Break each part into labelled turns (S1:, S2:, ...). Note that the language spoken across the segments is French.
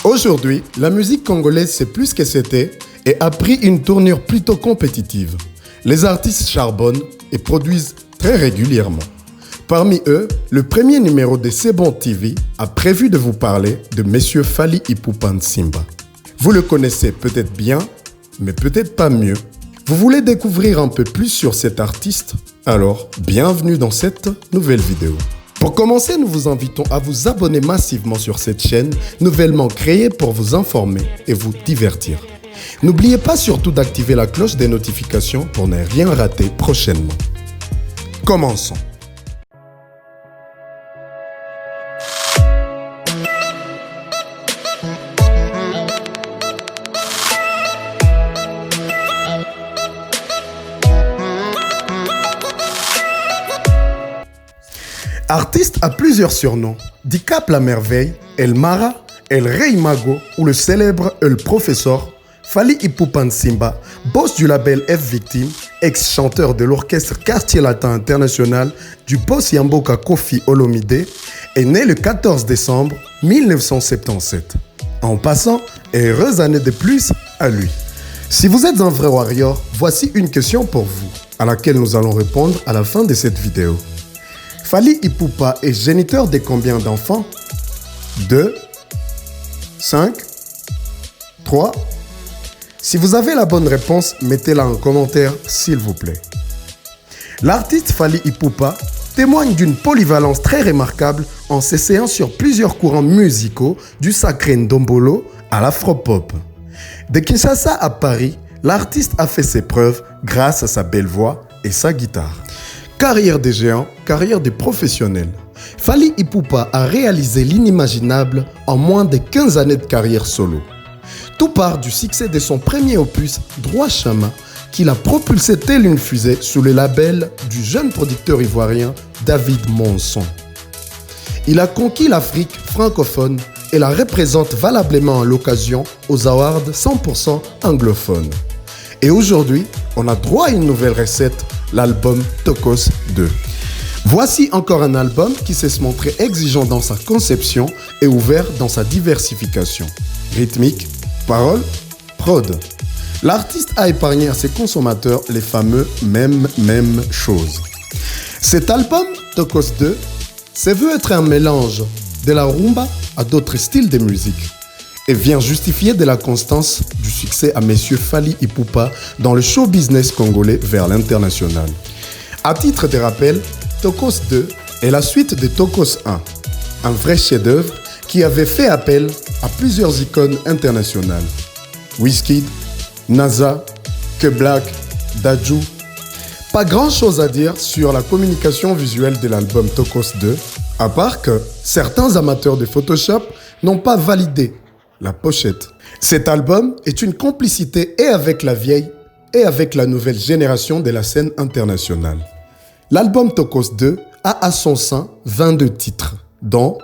S1: Aujourd'hui, la musique congolaise c'est plus que c'était et a pris une tournure plutôt compétitive. Les artistes charbonnent et produisent très régulièrement. Parmi eux, le premier numéro de C'est Bon TV a prévu de vous parler de Monsieur Fally Ipupa Nsimba. Vous le connaissez peut-être bien, mais peut-être pas mieux. Vous voulez découvrir un peu plus sur cet artiste? Alors, bienvenue dans cette nouvelle vidéo. Pour commencer, nous vous invitons à vous abonner massivement sur cette chaîne, nouvellement créée pour vous informer et vous divertir. N'oubliez pas surtout d'activer la cloche des notifications pour ne rien rater prochainement. Commençons. Artiste à plusieurs surnoms, Dicap la merveille, El Mara, El Rey Mago ou le célèbre El Professor, Fally Ipupa Nsimba, boss du label F-Victim, ex-chanteur de l'orchestre Quartier Latin International du boss Yamboka Koffi Olomide, est né le 14 décembre 1977. En passant, heureuse année de plus à lui. Si vous êtes un vrai warrior, voici une question pour vous, à laquelle nous allons répondre à la fin de cette vidéo. Fally Ipupa est géniteur de combien d'enfants? 2, 5, 3. Si vous avez la bonne réponse, mettez-la en commentaire s'il vous plaît. L'artiste Fally Ipupa témoigne d'une polyvalence très remarquable en s'essayant sur plusieurs courants musicaux du sacré ndombolo à l'afropop. De Kinshasa à Paris, l'artiste a fait ses preuves grâce à sa belle voix et sa guitare. Carrière des géants, carrière des professionnels. Fally Ipupa a réalisé l'inimaginable en moins de 15 années de carrière solo. Tout part du succès de son premier opus, Droit Chemin, qu'il a propulsé tel une fusée sous le label du jeune producteur ivoirien David Monson. Il a conquis l'Afrique francophone et la représente valablement à l'occasion aux awards 100% anglophones. Et aujourd'hui, on a droit à une nouvelle recette, l'album Tokos 2. Voici encore un album qui sait se montrer exigeant dans sa conception et ouvert dans sa diversification. Rythmique, paroles, prod. L'artiste a épargné à ses consommateurs les fameux même choses. Cet album, Tokos 2, se veut être un mélange de la rumba à d'autres styles de musique et vient justifier de la constance du succès à Monsieur Fally Ipupa dans le show business congolais vers l'international. À titre de rappel, Tokos 2 est la suite de Tokos 1, un vrai chef-d'œuvre qui avait fait appel à plusieurs icônes internationales. Wizkid, NASA, K-Black, Dadju. Pas grand chose à dire sur la communication visuelle de l'album Tokos 2, à part que certains amateurs de Photoshop n'ont pas validé la pochette. Cet album est une complicité et avec la vieille et avec la nouvelle génération de la scène internationale. L'album Tokos 2 a à son sein 22 titres, dont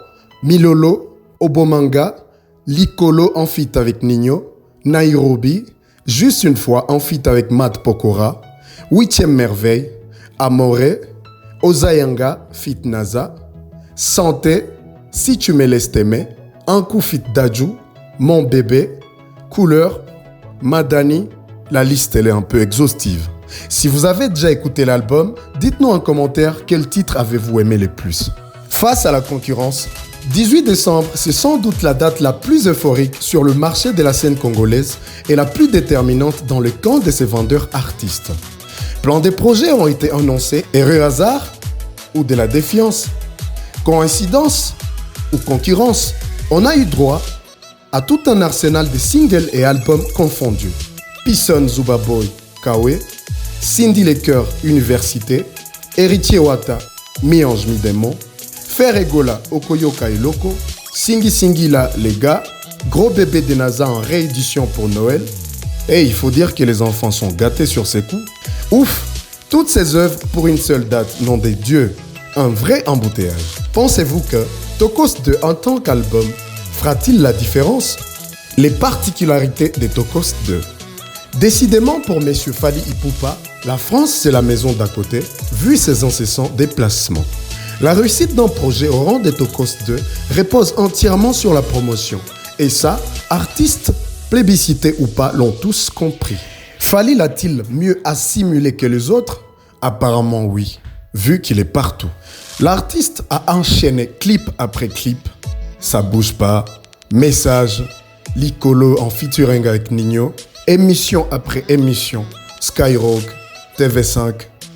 S1: Milolo, Obomanga, Likolo en feat avec Nino, Nairobi, Juste une fois en feat avec Matt Pokora, 8e merveille, Amore, Ozayanga feat NASA, Santé, Si tu me laisses t'aimer, Un coup feat Dadju, Mon bébé, Couleur, Madani, la liste elle est un peu exhaustive. Si vous avez déjà écouté l'album, dites-nous en commentaire quel titre avez-vous aimé le plus. Face à la concurrence, 18 décembre, c'est sans doute la date la plus euphorique sur le marché de la scène congolaise et la plus déterminante dans le camp de ces vendeurs artistes. Plein de projets ont été annoncés, heureux hasard ou de la défiance, coïncidence ou concurrence, on a eu droit à tout un arsenal de singles et albums confondus. Pisson Zuba Boy, Kawe, Cindy Lecoeur, Université, Héritier Wata, Mi-Ange Mi-Démon, Ferregola, Okoyoka et Loco, Singi Singila, les gars, Gros bébé de NASA en réédition pour Noël. Et il faut dire que les enfants sont gâtés sur ces coups. Ouf, toutes ces œuvres pour une seule date, nom des dieux, un vrai embouteillage. Pensez-vous que Tokos 2 en tant qu'album fera-t-il la différence? Les particularités de Tokos 2. Décidément pour Monsieur Fally Ipupa, la France c'est la maison d'à côté, vu ses incessants déplacements. La réussite d'un projet au rang d'Etokos 2 repose entièrement sur la promotion. Et ça, artistes, plébiscités ou pas, l'ont tous compris. Fally l'a-t-il mieux assimilé que les autres? Apparemment oui, vu qu'il est partout. L'artiste a enchaîné clip après clip. Ça bouge pas, message, Licolo en featuring avec Nino, émission après émission, Skyrock, TV5.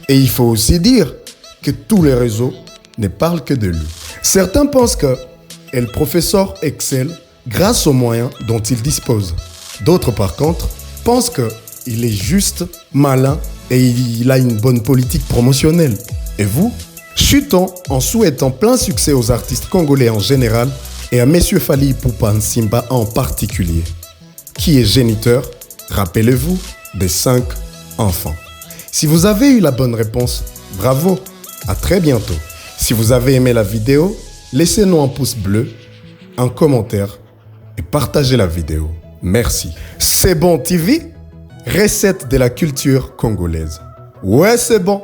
S1: Et il faut aussi dire que tous les réseaux ne parlent que de lui. Certains pensent que El Professor excelle grâce aux moyens dont il dispose. D'autres par contre pensent qu'il est juste malin et il a une bonne politique promotionnelle. Et vous? Chutons en souhaitant plein succès aux artistes congolais en général et à Monsieur Fally Ipupa Nsimba en particulier, qui est géniteur, rappelez-vous, des 5 enfants. Si vous avez eu la bonne réponse, bravo, à très bientôt. Si vous avez aimé la vidéo, laissez-nous un pouce bleu, un commentaire et partagez la vidéo. Merci. C'est bon TV, recette de la culture congolaise. Ouais, c'est bon.